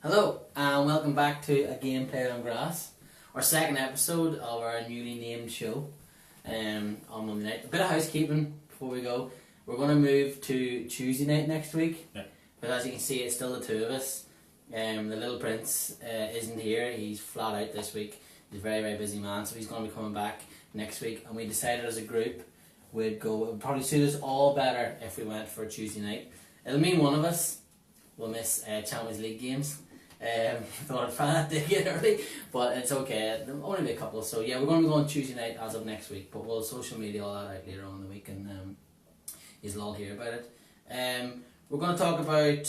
Hello, and welcome back to A Game Played on Grass, our second episode of our newly named show on Monday night. A bit of housekeeping before we go. We're going to move to Tuesday night next week, but as you can see, it's still the two of us. The little prince isn't here, he's flat out this week. He's a very, very busy man, so he's going to be coming back next week. And we decided as a group it would probably suit us all better if we went for a Tuesday night. It'll mean one of us will miss Champions League games. Thought I'd try that to get early, but it's okay. There'll only be a couple, so yeah, we're going to be going Tuesday night as of next week. But we'll social media all that out later on in the week, and you'll all hear about it. We're going to talk about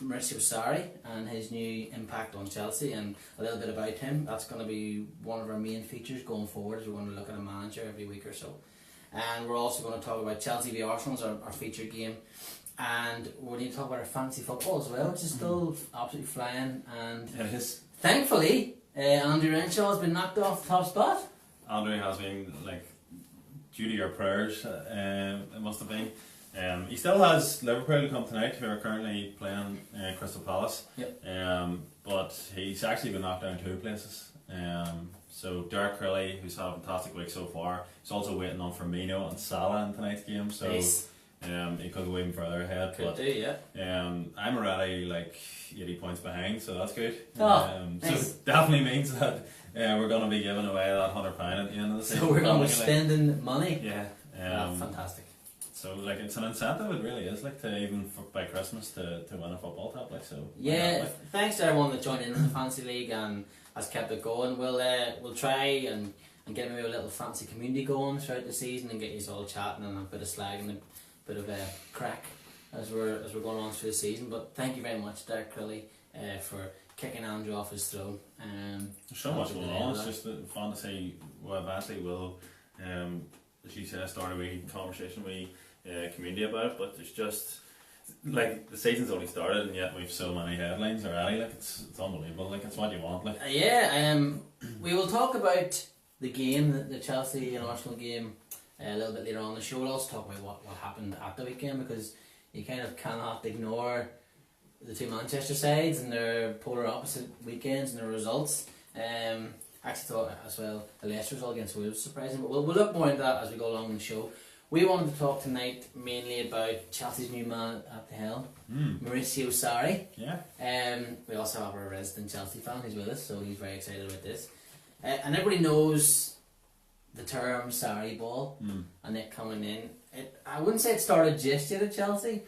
Marizio Sarri and his new impact on Chelsea, and a little bit about him. That's going to be one of our main features going forward. As we're going to look at a manager every week or so, and we're also going to talk about Chelsea v Arsenal, our featured game. And we need to talk about our fantasy football as well, which is still absolutely flying. And it is. Thankfully, Andrew Renshaw has been knocked off the top spot. Andrew has been, due to your prayers, it must have been. He still has Liverpool to come tonight, who are currently playing Crystal Palace. Yep. But he's actually been knocked down 2 places. So Derek Crilly, who's had a fantastic week so far, he's also waiting on Firmino and Salah in tonight's game. So. Nice. He could go even further ahead. Could do, yeah. I'm already 80 points behind, so that's good. Nice. So definitely means that we're going to be giving away that £100 at the end of the season. So we're going to be spending money. Yeah. That's fantastic. So it's an incentive. It really is to even by Christmas to win a football top. So yeah. Thanks to everyone that joined in the fantasy league and has kept it going. We'll try and get maybe a little fancy community going throughout the season and get you all chatting and a bit of slag and bit of a crack as we're going on through the season. But thank you very much, Derek Crilly, for kicking Andrew off his throne. There's so much going on. It's just fun to see. Well, eventually we'll, as you said, start a wee conversation with community about it. But there's just the season's only started and yet we've so many headlines already. It's unbelievable. It's what you want. We will talk about the game, the Chelsea and Arsenal game. A little bit later on in the show. We'll also talk about what happened at the weekend, because you kind of cannot ignore the two Manchester sides and their polar opposite weekends and their results. Actually thought as well the Leicester result against Wolves was surprising, but we'll look more into that as we go along in the show. We wanted to talk tonight mainly about Chelsea's new man at the helm, Marizio Sarri. Yeah. We also have our resident Chelsea fan who's with us, so he's very excited about this. And everybody knows the term Sarri ball and it coming in. I wouldn't say it started just yet at Chelsea,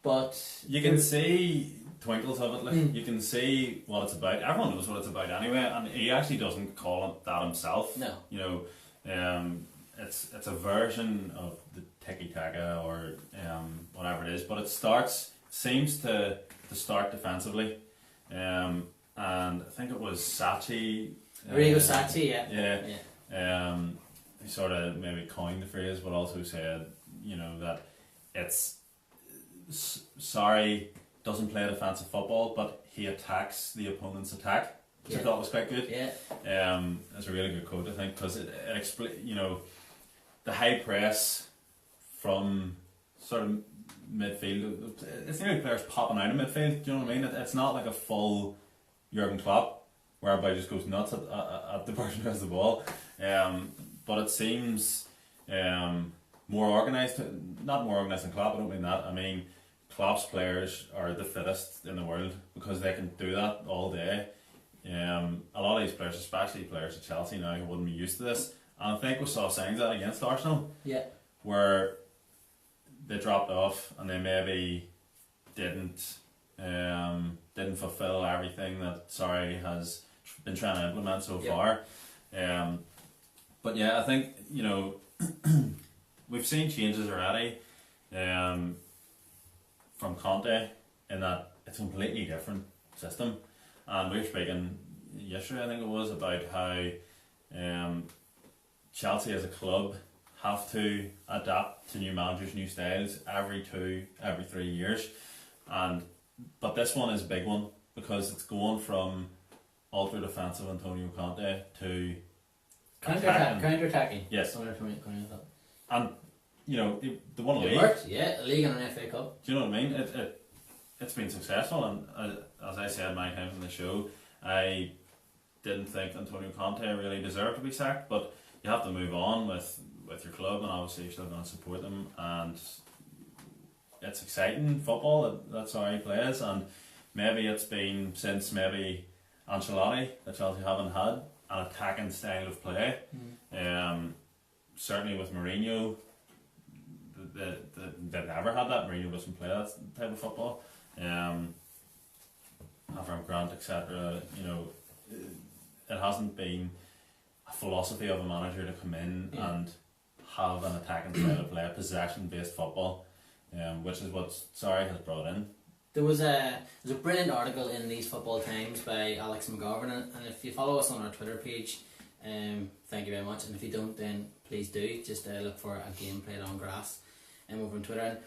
but you can see twinkles of it. You can see what it's about. Everyone knows what it's about anyway, and he actually doesn't call it that himself. No. It's a version of the tiki-taka or whatever it is, but seems to start defensively. And I think it was Sachi. Marizio Sarri, yeah. He sort of maybe coined the phrase, but also said, that it's Sarri doesn't play defensive football, but he attacks the opponent's attack, which I thought was quite good. Yeah. That's a really good quote, I think, because it explains, the high press from sort of midfield. It's nearly players popping out of midfield. Do you know what I mean? It's not like a full Jurgen Klopp, where everybody just goes nuts at the person who has the ball. But it seems more organised. Not more organised than Klopp, I don't mean that. I mean, Klopp's players are the fittest in the world because they can do that all day. A lot of these players, especially players at Chelsea now, who wouldn't be used to this. And I think we saw signs of that against Arsenal. Yeah. Where they dropped off and they maybe didn't fulfil everything that Sarri has been trying to implement so far. But yeah, I think we've seen changes already from Conte in that it's a completely different system, and we were speaking yesterday, I think it was, about how Chelsea as a club have to adapt to new managers, new styles every 3 years, but this one is a big one because it's going from ultra defensive Antonio Conte to counter-attacking. Yes. And they won a league. It worked, a league and an FA Cup. Do you know what I mean? it's been successful, and as I said many times on the show, I didn't think Antonio Conte really deserved to be sacked, but you have to move on with your club, and obviously you're still going to support them, and it's exciting football that Sarri plays, and maybe it's been since maybe Ancelotti that Chelsea haven't had an attacking style of play. Certainly with Mourinho, they never had that. Mourinho doesn't play that type of football. Avram Grant, etc. You know, it hasn't been a philosophy of a manager to come in and have an attacking style of play, possession-based football, which is what Sarri has brought in. There was a brilliant article in These Football Times by Alex McGovern, and if you follow us on our Twitter page, thank you very much, and if you don't, then please do. Just look for A Game Played on Grass over on Twitter. And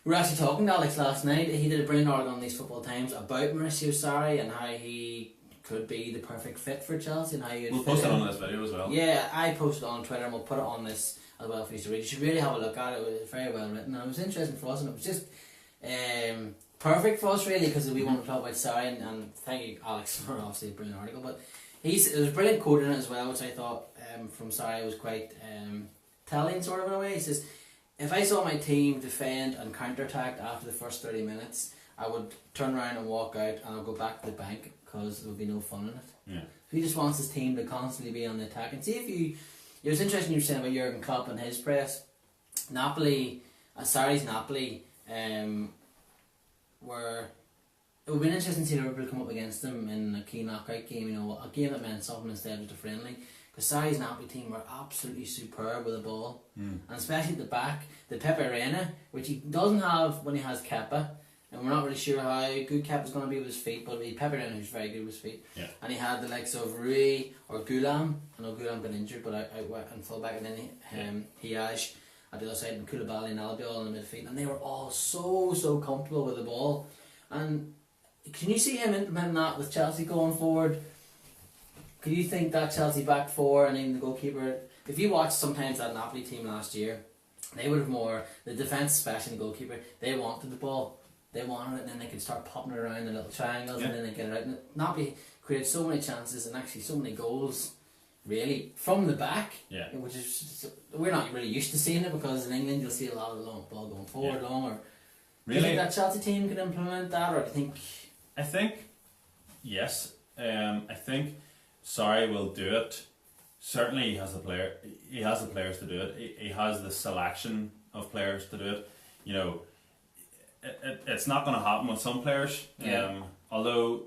we were actually talking to Alex last night. He did a brilliant article on These Football Times about Mauricio Sarri and how he could be the perfect fit for Chelsea, and how we'll post it on this video as well. Yeah, I posted it on Twitter, and we'll put it on this as well for you to read. You should really have a look at it. It was very well written, and it was interesting for us, and it was just perfect for us really, because we want to talk about Sarri, and thank you, Alex, for obviously a brilliant article. But there was a brilliant quote in it as well, which I thought from Sarri was quite telling, sort of, in a way. He says, "If I saw my team defend and counter-attack after the first 30 minutes, I would turn around and walk out, and I'll go back to the bank because there would be no fun in it." Yeah. So he just wants his team to constantly be on the attack. And see if you... It was interesting you were saying about Jurgen Klopp and his press. Napoli, Sarri's Napoli, were... It would be interesting to see Liverpool come up against them in a key knockout game, you know, a game that meant something instead of just a friendly. Because Sarri's Napoli team were absolutely superb with the ball. And especially at the back, the Pepe Reina, which he doesn't have when he has Kepa. And we're not really sure how good Kepa's going to be with his feet, but he Pepe Reina, who's very good with his feet. Yeah. And he had the likes of Rui or Gulam. I know Gulam got injured, but out and full back, and then Hiaj at the other side, and Koulibaly and Albiol in the midfield, and they were all so comfortable with the ball. And can you see him implementing that with Chelsea going forward? Could you think that Chelsea back four and then the goalkeeper? If you watched sometimes that Napoli team last year, they would have more the defence, especially the goalkeeper. They wanted the ball. They wanted it, and then they could start popping it around in little triangles, and then they get it out. And Napoli created so many chances and actually so many goals, really, from the back. Yeah. Which is we're not really used to seeing it, because in England you'll see a lot of the long ball going forward, long. Or really, do you think that Chelsea team could implement that, or do you think? I think yes. I think Sarri will do it. Certainly, he has the player. He has the players to do it. He has the selection of players to do it. You know. It's not going to happen with some players. Although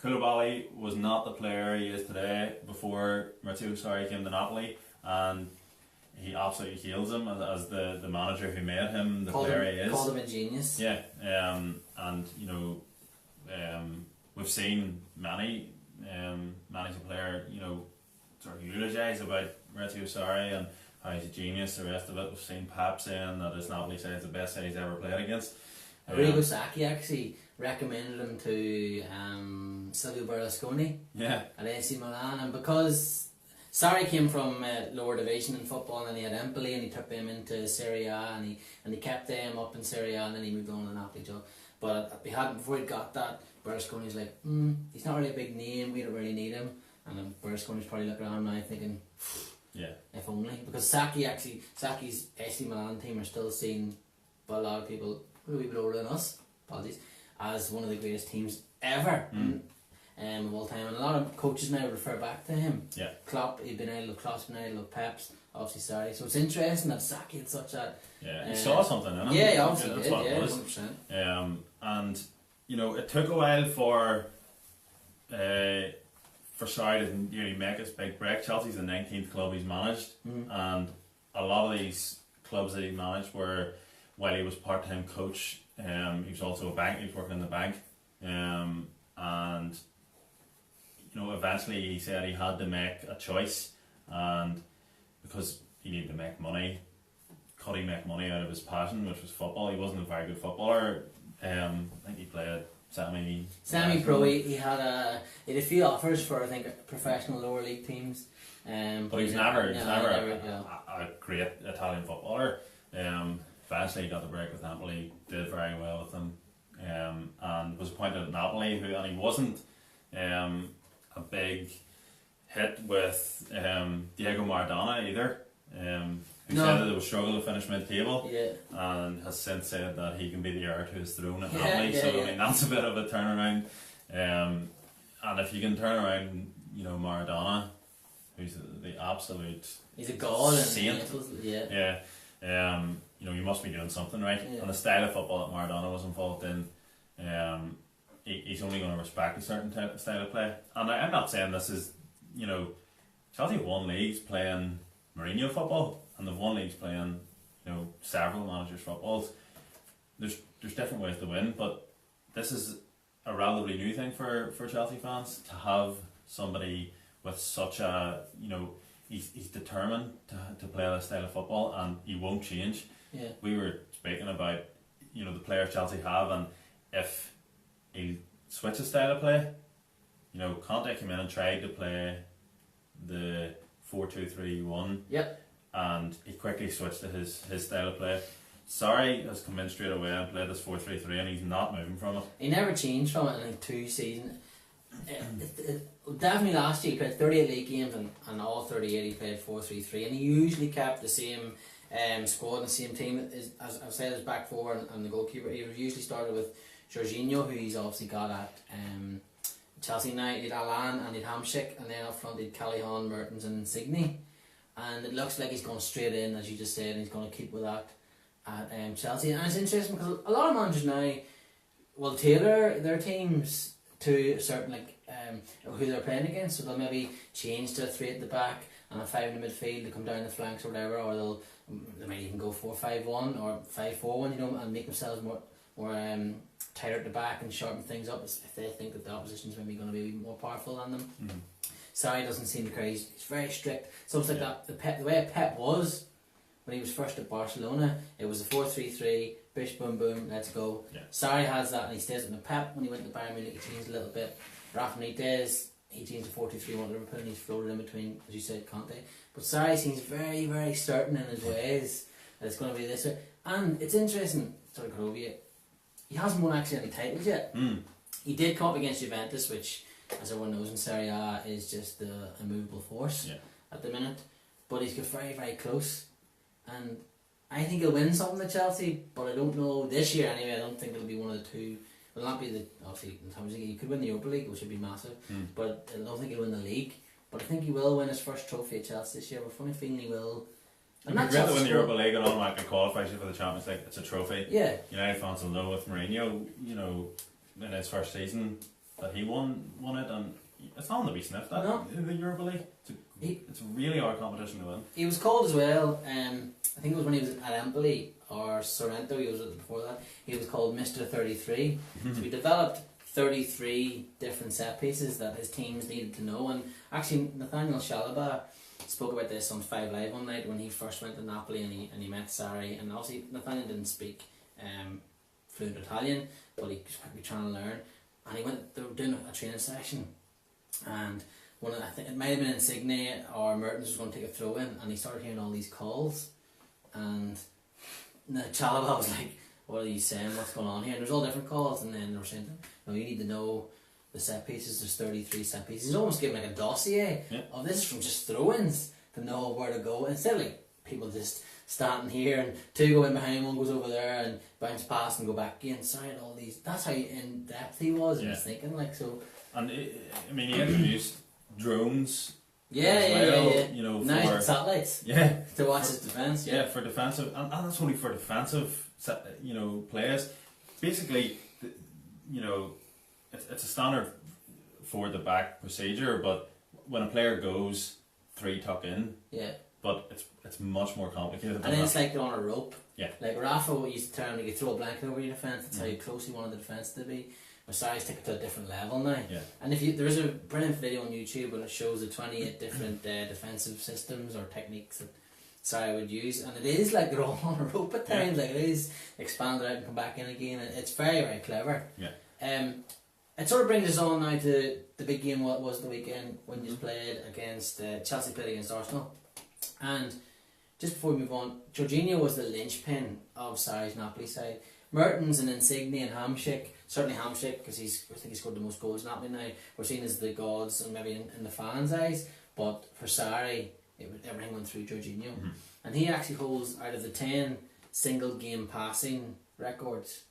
Koulibaly was not the player he is today before Marizio Sarri came to Napoli, and he absolutely heals him as the manager who made him the player he is. Called him a genius. Yeah, and you know, we've seen many a player, you know, sort of eulogise about Marizio Sarri and how he's a genius. The rest of it, we've seen Pep saying that his Napoli side is the best side he's ever played against. Arrigo Sacchi actually recommended him to Silvio Berlusconi at AC Milan, and because Sarri came from lower division in football, and then he had Empoli, and he took them into Serie A, and he kept them up in Serie A, and then he moved on to the Napoli job. But before he got that, Berlusconi's like, he's not really a big name, we don't really need him. And then Berlusconi's probably looking around now thinking, if only. Because Sacchi's AC Milan team are still seen by a lot of people who are a wee bit older than us, apologies, as one of the greatest teams ever of all time. And a lot of coaches now refer back to him. Yeah. Klopp's been idle of Klopp's, been idle of Pep's, obviously Sarri. So it's interesting that Sacchi had such a... Yeah, he saw something in him. Yeah, he obviously that's did, what it was. 100%. And, you know, it took a while for Sarri to really make his big break. Chelsea's the 19th club he's managed, and a lot of these clubs that he managed were, while he was part-time coach, he was also a bank, he was working in the bank, and you know, eventually he said he had to make a choice, and because he needed to make money, could he make money out of his passion, which was football? He wasn't a very good footballer. I think he played semi-pro. He had a few offers for, I think, professional lower league teams. But he's never a great Italian footballer. Eventually he got the break with Napoli, did very well with them. and was appointed at Napoli, and he wasn't a big hit with Diego Maradona either, who said that they would struggle to finish mid-table, and has since said that he can be the heir to his throne at Napoli. So I mean, that's a bit of a turnaround. And if you can turn around, you know, Maradona, who's the absolute, he's a god saint, you know, you must be doing something right. And the style of football that Maradona was involved in, he's only going to respect a certain style of play. And I'm not saying this is, you know, Chelsea have won leagues playing Mourinho football, and they've won leagues playing, you know, several managers' footballs. There's different ways to win, but this is a relatively new thing for Chelsea fans to have somebody with such a, you know, he's determined to play that style of football, and he won't change. We were speaking about, you know, the players Chelsea have, and if he switches style of play, you know, Conte came in and tried to play the 4-2-3-1, and he quickly switched to his style of play. Sarri has come in straight away and played this 4-3-3, and he's not moving from it. He never changed from it in like 2 seasons. Definitely last year he played 38 league games, and all 38 he played 4-3-3, and he usually kept the same squad and the same team as I've said, his back four and the goalkeeper. He usually started with Jorginho, who he's obviously got at Chelsea now. He'd Alan and he'd Hamsik, and then up front he'd Callahan, Mertens and Insigne, and it looks like he's going straight in, as you just said, and he's going to keep with that at Chelsea. And it's interesting because a lot of managers now will tailor their teams to a certain who they're playing against, so they'll maybe change to a 3 at the back and a 5 in the midfield to come down the flanks or whatever, or they might even go 4-5-1 or 5-4-1, you know, and make themselves more tighter at the back and sharpen things up if they think that the opposition's maybe going to be more powerful than them. Sarri doesn't seem to care. He's very strict. So it's like that the way Pep was when he was first at Barcelona. It was a 4-3-3, bish boom boom, let's go. Sarri has that, and he stays with Pep. When he went to Bayern Munich, he changed a little bit. Rafa Benitez, he changed to 4-2-3-1 Liverpool, and he's floated in between, as you said, Conte. But Sarri seems very, very certain in his ways that it's going to be this way. And it's interesting, sorry, Karovia, he hasn't won actually any titles yet. He did come up against Juventus, which, as everyone knows in Serie A, is just a immovable force at the minute. But he's got very, very close. And I think he'll win something at Chelsea, but I don't know, this year anyway, I don't think it'll be one of the two. It'll not be obviously, in terms of, he could win the Europa League, which would be massive, but I don't think he'll win the league. But I think he will win his first trophy at Chelsea this year. We're funny feeling he will. If you to win the Europa League and automatically qualifies you for the Champions League, it's a trophy. United fans will know with Mourinho, you know, in his first season that he won it, and it's not to be sniffed at. The Europa League. It's really our competition to win. He was called as well, I think it was when he was at Empoli or Sorrento, he was before that, he was called Mr. 33. So he developed 33 different set pieces that his teams needed to know. And actually Nathaniel Chalobah spoke about this on 5 Live one night when he first went to Napoli, and he met Sarri, and obviously Nathaniel didn't speak fluent Italian, but he was quickly trying to learn, and they were doing a training session, and I think it might have been Insigne or Mertens was going to take a throw in, and he started hearing all these calls, and Chalobah was like, what are you saying, what's going on here? And there's all different calls, and then they were saying, no, you need to know the set pieces. There's 33 set pieces. He's almost giving like a dossier of this is from just throw-ins to know where to go, instead of like people just standing here and 2 go in behind, 1 goes over there and bounce past and go back again. Sorry, all these. That's how in depth he was in his thinking, like so. And I mean, he introduced drones. You know, now he's got satellites. To watch his defence. For defensive, and that's only for defensive, you know, players. Basically, you know, it's a standard forward to back procedure, but when a player goes 3 tuck in, but it's much more complicated. And then it's like you're on a rope. Like Rafa used to turn, you throw a blanket over your defence. That's how close he wanted the defence to be. But Sarri's taken it to a different level now. And there is a brilliant video on YouTube where it shows the 28 different defensive systems or techniques that Sarri would use, and it is like they're all on a rope at times. Like it is expanded out and come back in again. It's very, very clever. It sort of brings us on now to the big game. What was the weekend when you played against Chelsea played against Arsenal, and just before we move on, Jorginho was the linchpin of Sarri's Napoli side. Mertens and Insigne and Hamsik, certainly Hamsik because I think he scored the most goals in that now. We're seen as the gods and maybe in the fans' eyes, but for Sarri, everything went through Jorginho, and he actually holds out of the 10 single game passing records,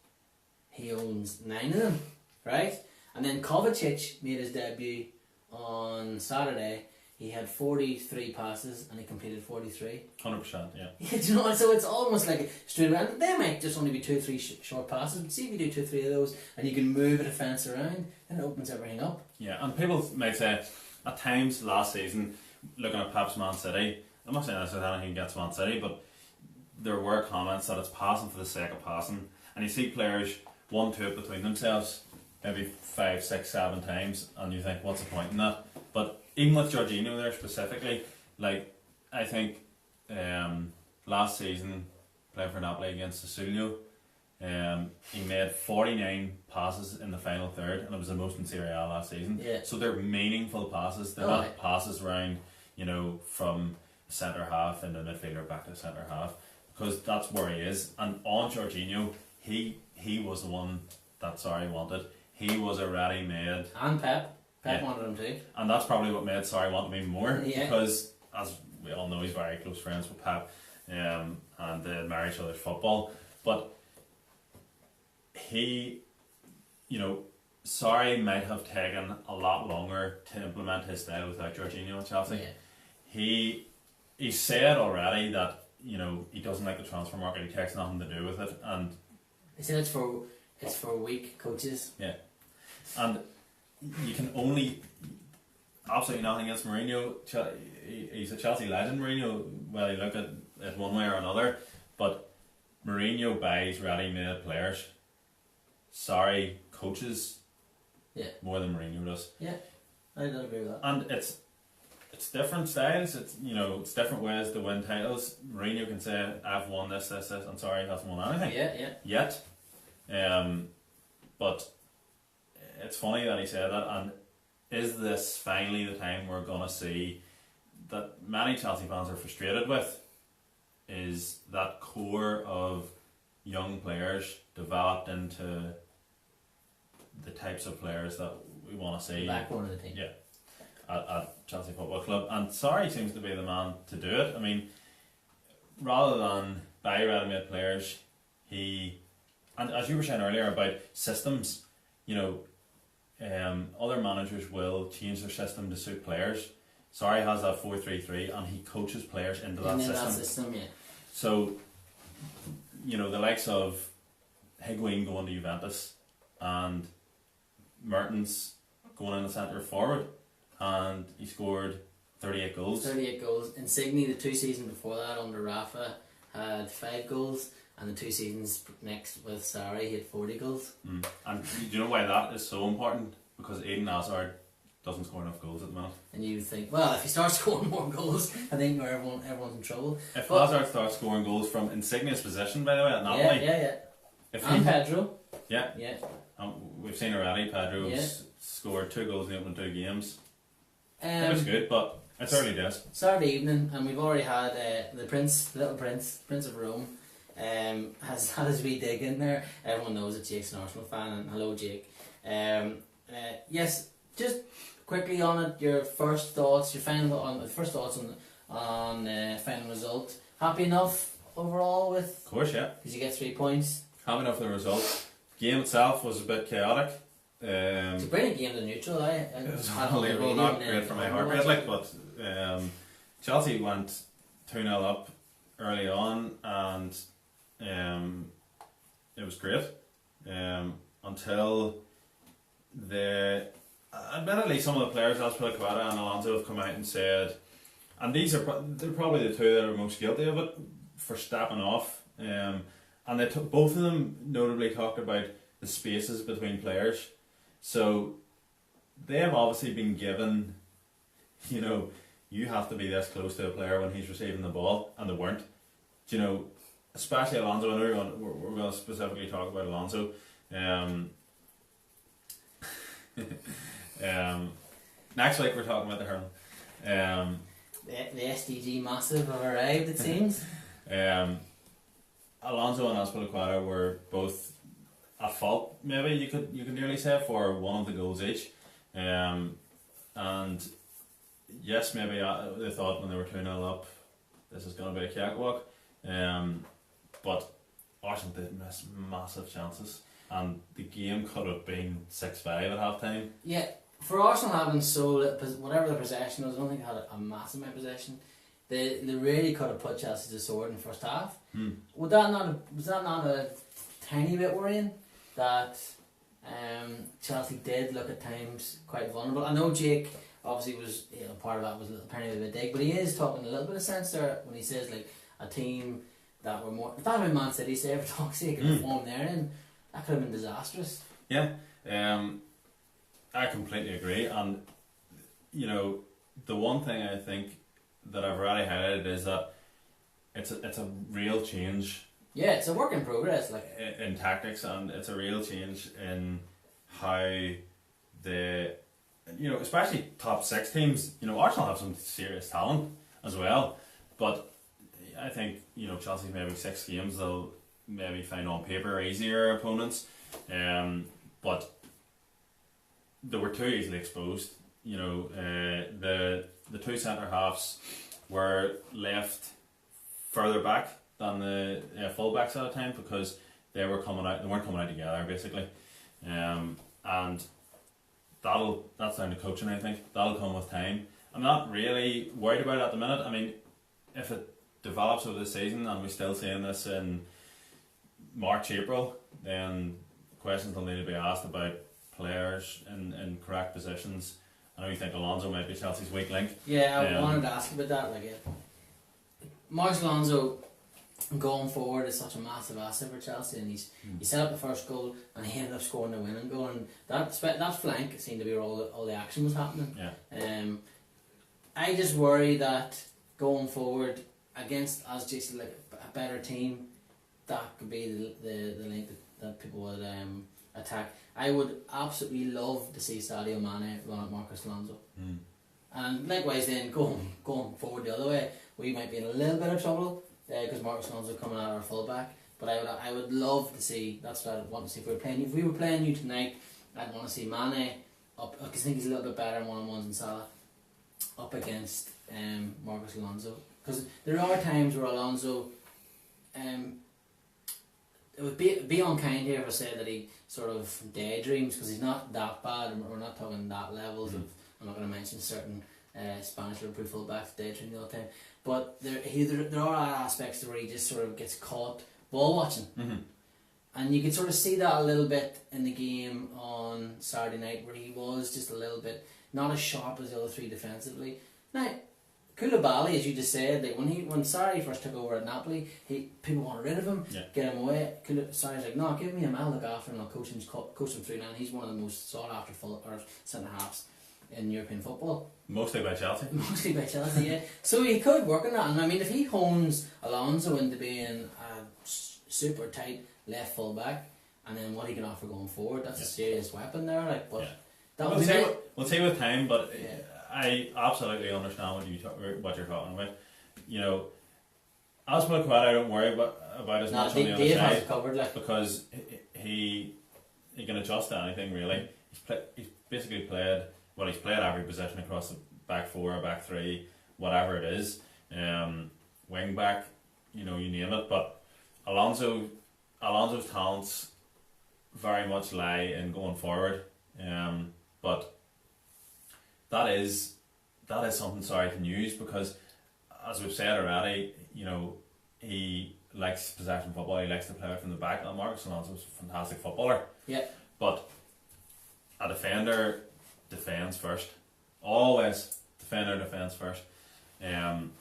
he owns 9 of them, right? And then Kovacic made his debut on Saturday. He had 43 passes and he completed 43. 100%, yeah. Yeah, do you know, so it's almost like a straight around. They might just only be 2 or 3 short passes, but see if you do 2 or 3 of those and you can move a defence around, then it opens everything up. Yeah, and people might say, at times last season, looking at Pep's Man City, I'm not saying this with anything against Man City, but there were comments that it's passing for the sake of passing, and you see players 1-2 it between themselves maybe 5, 6, 7 times, and you think, what's the point in that? But even with Jorginho there specifically, like, I think last season, playing for Napoli against Sassuolo, he made 49 passes in the final third, and it was the most in Serie A last season. Yeah. So they're meaningful passes. They're not passes around, from centre half into midfielder back to centre half, because that's where he is. And on Jorginho, he was the one that Sarri wanted. He was a ready-made. And Pep wanted him too. And that's probably what made Sarri want him even more, Yeah. because as we all know, he's very close friends with Pep, and they admire each other's football. But he, Sarri might have taken a lot longer to implement his style without Jorginho at Chelsea. Yeah. He said already that he doesn't like the transfer market. He takes nothing to do with it, and he said it's for weak coaches. Yeah, and you can only absolutely nothing against Mourinho. He's a Chelsea legend, Mourinho. Well, you look at it one way or another, but Mourinho buys ready-made players. Sarri coaches more than Mourinho does. Yeah, I don't agree with that. And it's different styles. It's different ways to win titles. Mourinho can say, "I've won this," and Sarri hasn't won anything. Yeah. Yet, but it's funny that he said that. And is this finally the time we're gonna see that many Chelsea fans are frustrated with? Is that core of young players developed into the types of players that we want to see? The backbone of the team. Yeah, at Chelsea Football Club. And Sarri seems to be the man to do it. I mean, rather than buy ready-made players, and as you were saying earlier about systems, other managers will change their system to suit players. Sarri has that 4-3-3, and he coaches players into that system. Yeah. So, the likes of Higuain going to Juventus and Mertens going in the centre forward, and he scored 38 goals. 38 goals. Insigne, the 2 seasons before that under Rafa, had 5 goals, and the 2 seasons next with Sarri, he had 40 goals. And do you know why that is so important? Because Eden Hazard doesn't score enough goals at the minute. And you think, well, if he starts scoring more goals, I think everyone's in trouble. If Hazard starts scoring goals from Insigne's position, by the way, at Napoli. Yeah. And Pedro. Yeah. We've seen already, Pedro's scored 2 goals in the opening 2 games. It was good, but it's early days. Saturday evening, and we've already had the little prince of Rome, has had his wee dig in there. Everyone knows that Jake's an Arsenal fan, and hello Jake. Yes, just quickly on it, your first thoughts on final result. Happy enough overall with? Of course, yeah. Because you get 3 points. Happy enough with the result. Game itself was a bit chaotic. It's a brilliant game to neutral. It was unbelievable, not great for my heart rate, but Chelsea went 2-0 up early on, and it was great until admittedly some of the players, Azpilicueta and Alonso, have come out and said, and they're probably the 2 that are most guilty of it, for stepping off, and they both of them notably talked about the spaces between players. So they have obviously been given, you have to be this close to a player when he's receiving the ball, and they weren't. Especially Alonso. I know we're going to specifically talk about Alonso. Next week we're talking about the hurling. The SDG massive have arrived, it seems. Alonso and Azpilicueta were both at fault. Maybe you could nearly say for one of the goals each. And yes, maybe they thought when they were 2-0 up, this is going to be a cakewalk. But Arsenal did miss massive chances, and the game could have been 6-5 at half time. Yeah, for Arsenal having whatever the possession was, I don't think they had a massive amount of possession. They really could have put Chelsea to sword in the first half. Was that not a tiny bit worrying that Chelsea did look at times quite vulnerable? I know Jake obviously was, part of that was apparently a bit dig, but he is talking a little bit of sense there when he says like a team that were more. If that had been Man City, say for talk's sake, and the form they're in, that could have been disastrous. Yeah, I completely agree, and the one thing I think that I've already highlighted is that it's a real change. Yeah, it's a work in progress, like in tactics, and it's a real change in how the especially top 6 teams. Arsenal have some serious talent as well, but I think Chelsea's maybe 6 games they'll maybe find on paper easier opponents, but they were too easily exposed. The 2 centre halves were left further back than the full backs at the time because they weren't coming out together basically, and that's down to coaching. I think that'll come with time. I'm not really worried about it at the minute. I mean, if it develops over the season and we're still seeing this in March, April, then questions will need to be asked about players in correct positions. I know you think Alonso might be Chelsea's weak link. Yeah, I wanted to ask about that. Marcos Alonso going forward is such a massive asset for Chelsea, and he set up the first goal and he ended up scoring the winning goal, and that flank seemed to be where all the action was happening. Yeah. I just worry that going forward against, as Jason, like a better team, that could be the link that people would attack. I would absolutely love to see Sadio Mane run at Marcos Alonso. And likewise then going forward the other way, we might be in a little bit of trouble because Marcos Alonso coming out our fullback. But I would love to see. That's what I want to see. If we were playing you tonight, I'd want to see Mane up, because I think he's a little bit better in one-on-ones than Salah, up against Marcos Alonso. Because there are times where Alonso, it would be unkind here if I say that he sort of daydreams, because he's not that bad. We're not talking that levels of. I'm not going to mention certain Spanish Liverpool fullbacks daydream the whole time, but there are aspects where he just sort of gets caught ball watching, and you could sort of see that a little bit in the game on Saturday night, where he was just a little bit not as sharp as the other 3 defensively. Now, Koulibaly, as you just said, like when Sarri first took over at Napoli, people wanted rid of him, get him away. Sarri's like, no, give me him, I'll look after him, I'll coach him through now. And he's one of the most sought after centre halves in European football. Mostly by Chelsea. Mostly by Chelsea, yeah. So he could work on that, and I mean, if he hones Alonso into being a super tight left full back, and then what he can offer going forward, that's a serious weapon there. Like, but that we'll see with time, but. I absolutely understand what you're talking about. Azpilicueta I don't worry about as much on the other side, covered, because he can adjust to anything really. He's basically played every position across the back 4, back 3, whatever it is, wing back, you name it. But Alonso's talents very much lie in going forward, but that is something Sarri can use, because as we've said already, he likes possession football, he likes to play from the back, and Marcos Alonso's a fantastic footballer. Yeah. But a defender defends first. Always defender defends first. And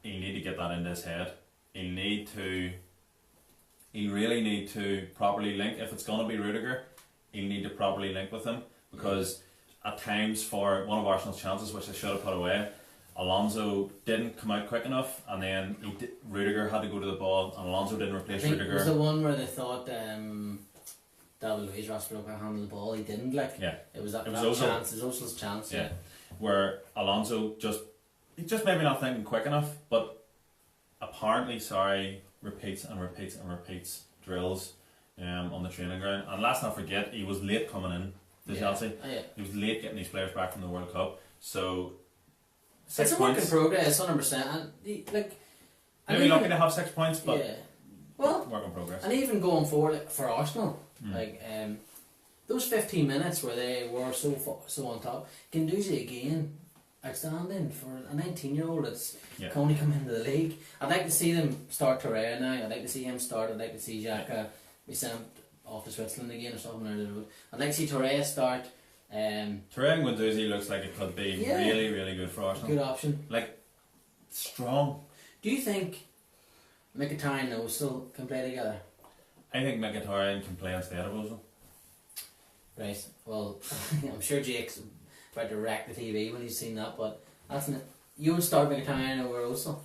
he'll need to get that into his head. He'll really need to properly link. If it's gonna be Rudiger, he'll need to properly link with him, because at times, for one of Arsenal's chances, which they should have put away, Alonso didn't come out quick enough, and then Rudiger had to go to the ball, and Alonso didn't replace Rudiger. It was the one where they thought David Luiz Raspadori handled the ball. He didn't. It was that chance. It was Ozil's chance. Yeah, where Alonso just maybe not thinking quick enough, but apparently, Sarri repeats and repeats and repeats drills on the training ground. And let's not forget, he was late coming in to Chelsea. Oh, yeah. He was late getting these players back from the World Cup. So, It's a work in progress, 100%. And maybe lucky to have 6 points, but yeah. Well, work in progress. And even going forward for Arsenal, those 15 minutes where they were so on top, Guendouzi again, outstanding for a 19-year-old that's can only come into the league. I'd like to see them start Torreira now. I'd like to see him start. I'd like to see Xhaka be sent off to Switzerland again or something. I'd like to see Torreira start. Torreira and Guendouzi looks like it could be really, really good for Arsenal. Good option. Like, strong. Do you think Mkhitaryan and Ozil can play together? I think Mkhitaryan can play instead of Ozil. Right. Well, I'm sure Jake's about to wreck the TV when he's seen that, but you would start Mkhitaryan over Ozil?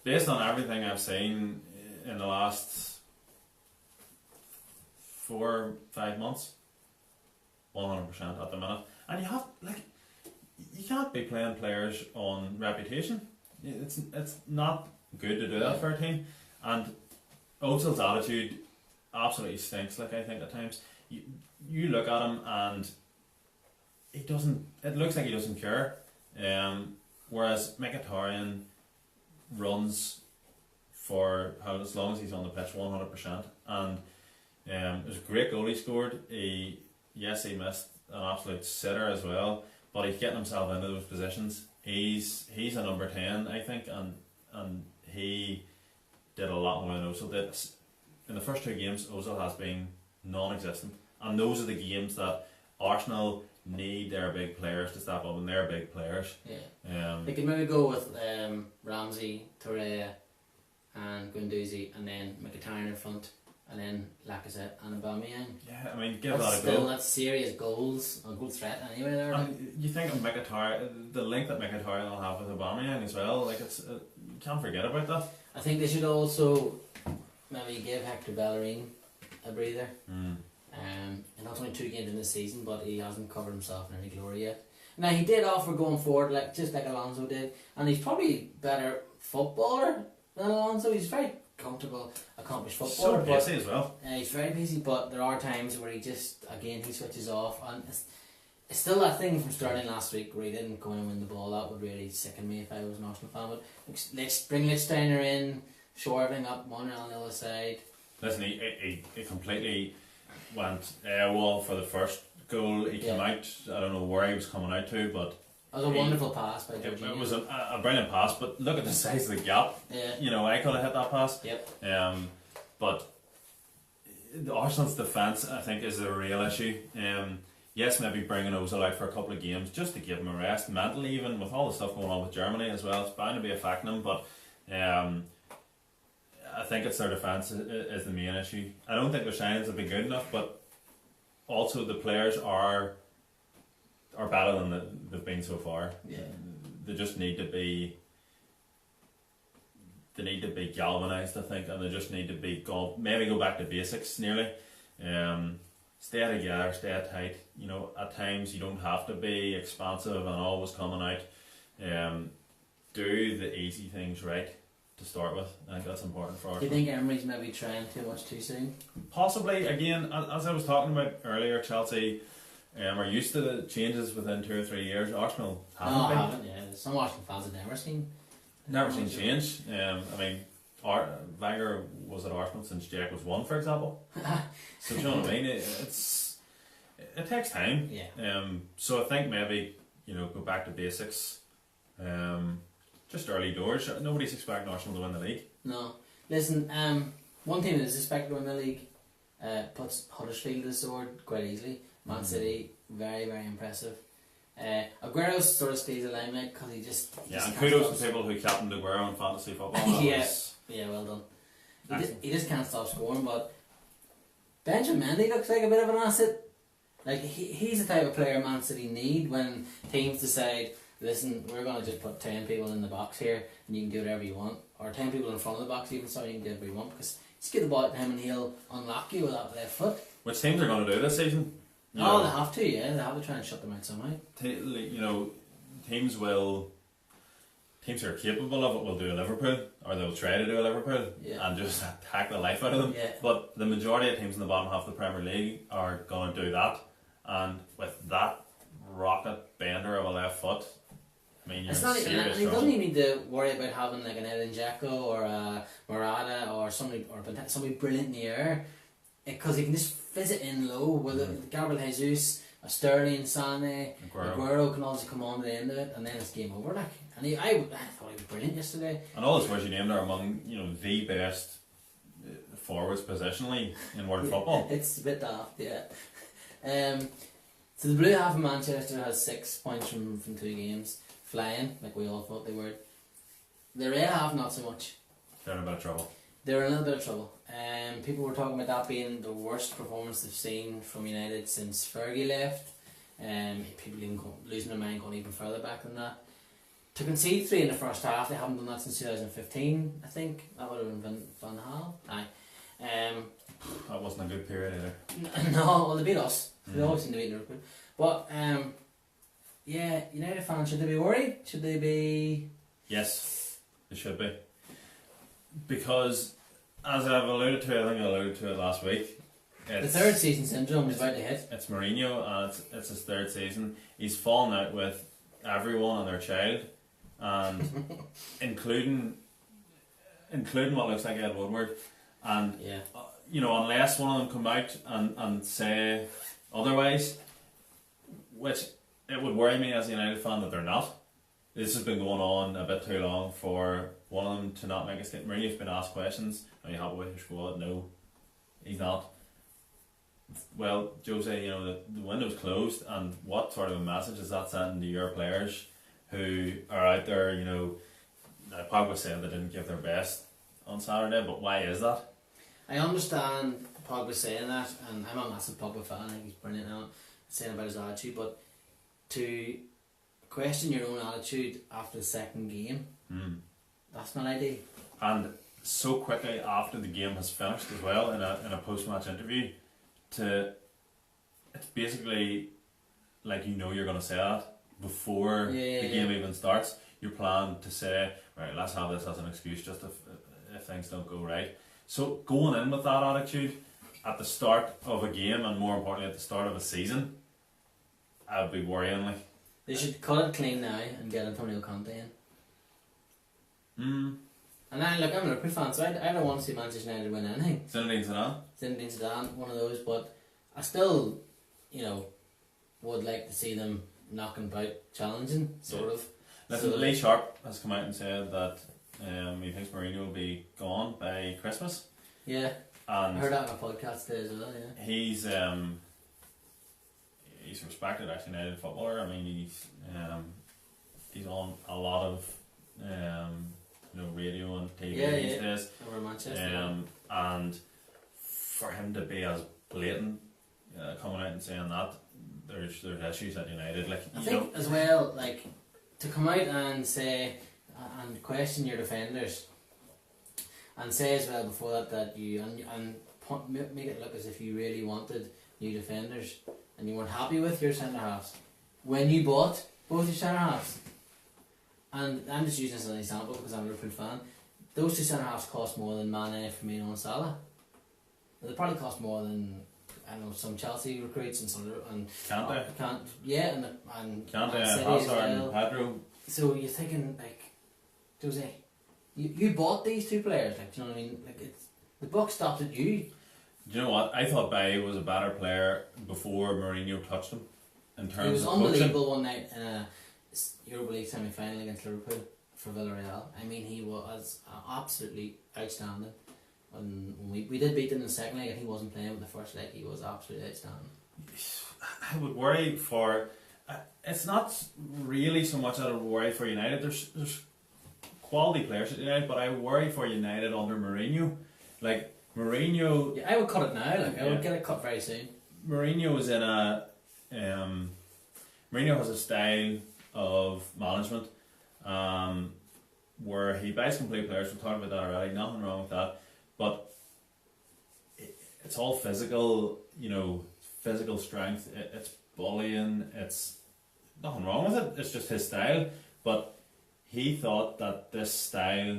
Based on everything I've seen in the last 4 or 5 months, 100% at the minute. And you can't be playing players on reputation. It's not good to do that for a team. And Ozil's attitude absolutely stinks. I think at times you look at him and he doesn't. It looks like he doesn't care. Whereas Mkhitaryan runs for as long as he's on the pitch, 100%. And it was a great goal he scored. He missed an absolute sitter as well, but he's getting himself into those positions. He's a number 10, I think, and he did a lot more than Ozil did. In the first 2 games, Ozil has been non-existent, and those are the games that Arsenal need their big players to step up, and they're big players. Yeah. They could maybe go with Ramsey, Torreira, and Guendouzi, and then Mkhitaryan in front, and then Lacazette and Aubameyang. Yeah, I mean, give that a go. That's serious goals, a good threat anyway there. And you think of Mkhitaryan, the link that Mkhitaryan will have with Aubameyang as well. You can't forget about that. I think they should also maybe give Hector Bellerin a breather. And that's only 2 games in the season, but he hasn't covered himself in any glory yet. Now he did offer going forward, just like Alonso did, and he's probably a better footballer than Alonso. He's very comfortable, accomplished footballer. So busy as well. He's very busy, but there are times where he switches off, and it's still that thing from Sterling last week where he didn't go in and win the ball. That would really sicken me if I was an Arsenal fan. But let's bring Lichtsteiner in, show everything up, one on the other side. Listen, he completely went AWOL for the first goal. He came out, I don't know where he was coming out to, but it was a wonderful pass by Jorginho. It was a brilliant pass, but look at the size of the gap. Yeah. I could have hit that pass. Yep. But the Arsenal's defence, I think, is the real issue. Yes, maybe bringing Ozil out for a couple of games just to give him a rest mentally, even with all the stuff going on with Germany as well. It's bound to be affecting him, but I think it's their defence is the main issue. I don't think their signings have been good enough, but also the players are better than they've been so far. Yeah. They just need to be. They need to be galvanised, I think, and they just need to be maybe go back to basics nearly. Stay together, stay tight. At times you don't have to be expansive and always coming out. Do the easy things right to start with. I think that's important for us. Do you think Emery's maybe trying too much too soon? Possibly. Again, as I was talking about earlier, Chelsea are used to the changes within 2 or 3 years. Arsenal haven't. Yeah. Some Arsenal fans have never seen change. Wenger was at Arsenal since Jack was 1, for example. So do you know what I mean? It takes time. Yeah. So I think maybe go back to basics. Just early doors. Nobody's expecting Arsenal to win the league. No. Listen, one team that is expected to win the league puts Huddersfield to the sword quite easily. Man City, very, very impressive. Aguero sort of stays the limelight because he just and kudos to people who captained Aguero in fantasy football. Yeah, well done. He just can't stop scoring, but Benjamin Mendy looks like a bit of an asset. He's the type of player Man City need when teams decide, listen, we're going to just put 10 people in the box here and you can do whatever you want, or 10 people in front of the box even, so you can do whatever you want, because just give the ball to him and he'll unlock you with that left foot. Which teams are going to do this season? They have to, yeah. They have to try and shut them out somehow. Teams will teams who are capable of it will do a Liverpool, or they'll try to do a Liverpool, and just attack the life out of them. Yeah. But the majority of teams in the bottom half of the Premier League are going to do that, and with that rocket bender of a left foot, I mean, you're it's not. serious And he trouble. doesn't even need to worry about having like an Edin Dzeko or a Morata or somebody brilliant in the air, because he can just fizz it in low with Gabriel Jesus, a Sterling, Sané, Aguero can also come on to the end of it, and then it's game over. Like, and I thought he was brilliant yesterday. And all the players you named are among the best forwards positionally in world football. It's a bit daft, yeah. So the blue half of Manchester has 6 points from 2 games, flying like we all thought they were. The red half not so much. They're in a bit of trouble. They're in a little bit of trouble. People were talking about that being the worst performance they've seen from United since Fergie left. People even losing their mind going even further back than that. To concede 3 in the first half, they haven't done that since 2015, I think. That would have been Van Gaal. Aye. That wasn't a good period either. No, well, they beat us. They always seem to beat Liverpool. But, yeah, United fans, should they be worried? Should they be... Yes, they should be. Because, as I've alluded to, I think I alluded to it last week, The third season syndrome is about to hit. It's Mourinho, and it's his 3rd season. He's fallen out with everyone and their child, and including what looks like Ed Woodward. And Yeah. Unless one of them come out and say otherwise, which it would worry me as a United fan that they're not. This has been going on a bit too long for one of them to not make a statement. Mourinho's been asked questions. Are you happy with your squad? No, he's not. Well, Jose, the window's closed, and what sort of a message is that sending to your players who are out there? Now Pogba said they didn't give their best on Saturday, but why is that? I understand Pogba saying that, and I'm a massive Pogba fan. I think he's brilliant now, saying about his attitude, but to question your own attitude after the second game, that's not ideal. And so quickly after the game has finished as well, in a post-match interview, it's basically like you're going to say that before the game even starts. You're planning to say, right, let's have this as an excuse just if things don't go right. So going in with that attitude at the start of a game, and more importantly at the start of a season, I'd be worrying. Like, they should cut it clean now and get Antonio Conte in. And I'm a Liverpool fan, so I don't want to see Manchester United win anything. Zinedine Zidane, one of those, but I still, would like to see them knocking about, challenging, sort of. Listen, Lee Sharp has come out and said that he thinks Mourinho will be gone by Christmas. Yeah, and I heard that on a podcast today as well. Yeah, he's respected actually United footballer. I mean, he's on a lot of radio and TV these days. Over Manchester. And for him to be as blatant coming out and saying that there's issues at United, like I think as well, like to come out and say and question your defenders, and say as well before that you make it look as if you really wanted new defenders and you weren't happy with your centre halves when you bought both your centre halves. And I'm just using this as an example because I'm a Liverpool fan. Those 2 centre halves cost more than Mane, Firmino and Salah. They probably cost more than some Chelsea recruits and some and Kante. And Kante, City Hazard, as well. and Pedro. So you're thinking like, Jose, you bought these 2 players, like, do you know what I mean? Like the buck stopped at you. Do you know what? I thought Baye was a better player before Mourinho touched him. In terms He was of unbelievable coaching. one night in a Europa League semi-final against Liverpool for Villarreal. I mean, he was absolutely outstanding. When we did beat them in the second leg, and he wasn't playing with the first leg. He was absolutely outstanding. I would worry for. It's not really so much that I would worry for United. There's quality players at United, but I worry for United under Mourinho. Like Mourinho. Yeah, I would cut it now. Like I would get it cut very soon. Mourinho is in a. Mourinho has a style of management, where he buys complete players. We've talked about that already. Nothing wrong with that. But it's all physical, physical strength. It's bullying. It's nothing wrong with it. It's just his style. But he thought that this style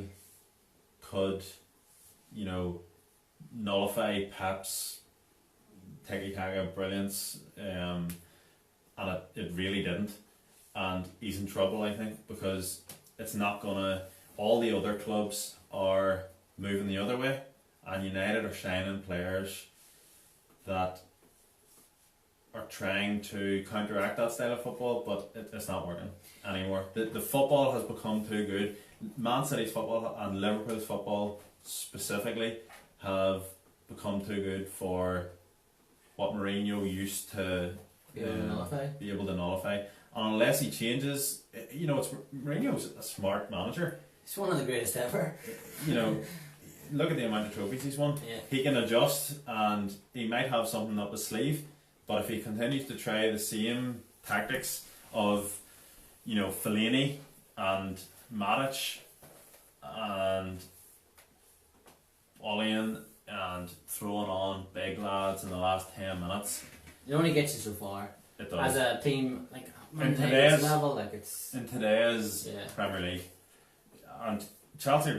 could, you know, nullify Pep's tiki-taka brilliance, and it really didn't. And he's in trouble, I think, because it's not gonna. All the other clubs are moving the other way, and United are signing players that are trying to counteract that style of football, but it's not working anymore. The football has become too good. Man City's football and Liverpool's football specifically have become too good for what Mourinho used to be able to nullify. And unless he changes, you know, Mourinho's a smart manager. He's one of the greatest ever. You know, look at the amount of trophies he's won. Yeah. He can adjust, and he might have something up his sleeve. But if he continues to try the same tactics of, you know, Fellaini and Matic and Ollie and throwing on big lads in the last 10 minutes, it only gets you so far. It does. As a team, like in today's level, like it's in today's Premier League, and Chelsea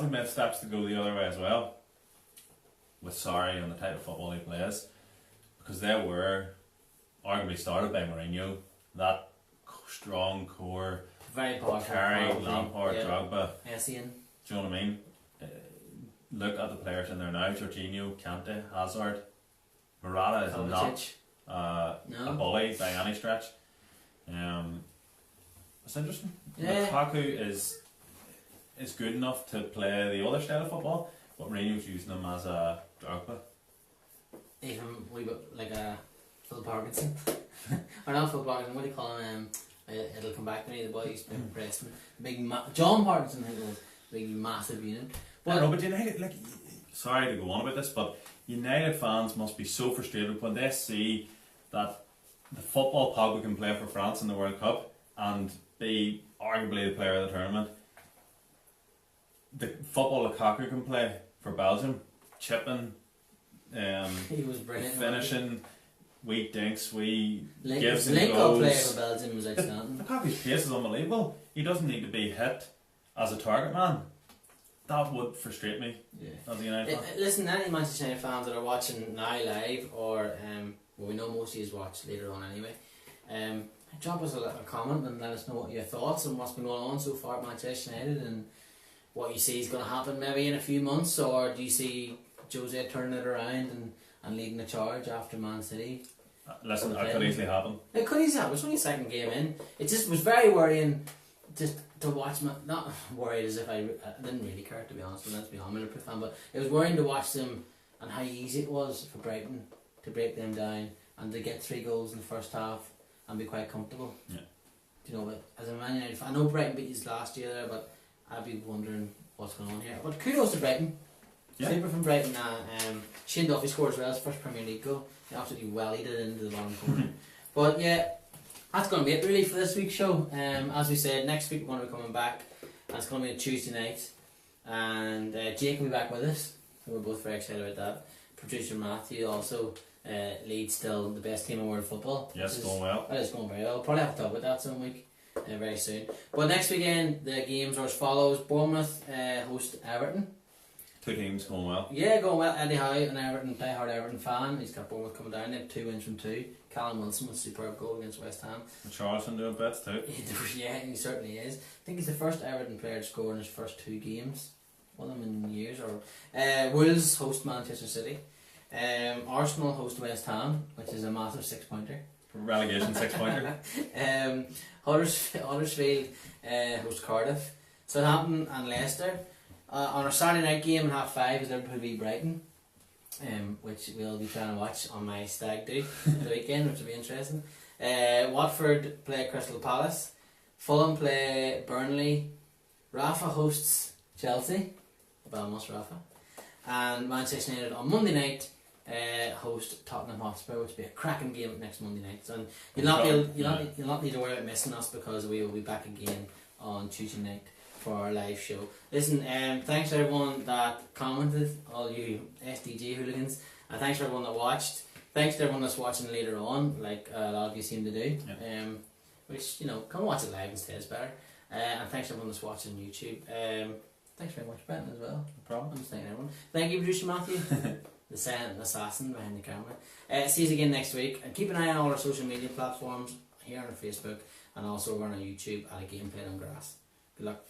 made steps to go the other way as well, with Sarri and the type of football he plays, because they were arguably started by Mourinho. That strong core, very powerful. Carey, Lampard, Drogba. Essien. Do you know what I mean? Look at the players in there now: Jorginho, Kante, Hazard, Morata is Kovacic. not a bully by any stretch. It's interesting. Yeah. Lukaku is good enough to play the other style of football, but Mourinho's using him as a Drogba. Even we like a Phil Parkinson, or not Phil Parkinson. What do you call him? It'll come back to me. The boy who's been Preston, John Parkinson. I think it was big massive unit. But no, but United, like, sorry to go on about this, but United fans must be so frustrated when they see that the football Pogba can play for France in the World Cup and be arguably the player of the tournament. The football Lukaku can play for Belgium, chipping, he was brilliant. Finishing, wee dinks, gives and goals. Player for Belgium was outstanding. Lukaku's pace is unbelievable. He doesn't need to be hit as a target man. That would frustrate me as a United fan. Listen, any Manchester United fans that are watching now live, or well, we know most of you watch later on anyway, drop us a comment and let us know what your thoughts on what's been going on so far at Manchester United and what you see is going to happen maybe in a few months, or do you see Jose turning it around and leading the charge after Man City? Listen, that could easily happen. It could easily happen. It was only a second game in. It just was very worrying just to watch, not worried as if I didn't really care, to be honest, let's be honest, I'm a Liverpool fan, but it was worrying to watch them and how easy it was for Brighton to break them down and to get 3 goals in the first half and be quite comfortable. Yeah. Do you know what? As a Man United fan, I know Brighton beat us last year there, but I'd be wondering what's going on here. But kudos to Brighton. Yeah. Super from Brighton. Shane Duffy scored as well, his first Premier League goal. He absolutely wellied it into the bottom corner. But yeah, that's going to be it really for this week's show. As we said, next week we're going to be coming back, and it's going to be a Tuesday night, and Jake will be back with us, so we're both very excited about that. Producer Matthew also leads still the best team in world football. Yes, going well. It's going very well. Probably have to talk about that some week, very soon. But next weekend the games are as follows: Bournemouth host Everton. 2 teams going well. Yeah, going well. Eddie Howe, an die-hard Everton fan. He's got Bournemouth coming down. They have 2 wins from 2. Callum Wilson with a superb goal against West Ham. And Charlton doing bits too. Yeah, he certainly is. I think he's the first Everton player to score in his first 2 games. One of them in years. Or Wolves host Manchester City. Arsenal host West Ham, which is a massive 6-pointer. Relegation 6-pointer. Huddersfield host Cardiff. Southampton and Leicester. On our Saturday night game at 5:30 is Liverpool v Brighton, which we'll be trying to watch on my stag do the weekend, which will be interesting. Watford play Crystal Palace, Fulham play Burnley, Rafa hosts Chelsea, almost Rafa, and Manchester United on Monday night host Tottenham Hotspur, which will be a cracking game next Monday night. So you'll not need to worry about missing us, because we will be back again on Tuesday night for our live show. Listen, thanks to everyone that commented, all you SDG hooligans, and thanks for everyone that watched. Thanks to everyone that's watching later on, like a lot of you seem to do. Yeah. Which, come watch it live instead, it's better. And thanks everyone that's watching on YouTube. Thanks very much, Brenton, as well. No problem. I'm just thanking everyone. Thank you, producer Matthew, the silent assassin behind the camera. See you again next week, and keep an eye on all our social media platforms here on our Facebook, and also we're on our YouTube at A Game Played on Grass. Good luck.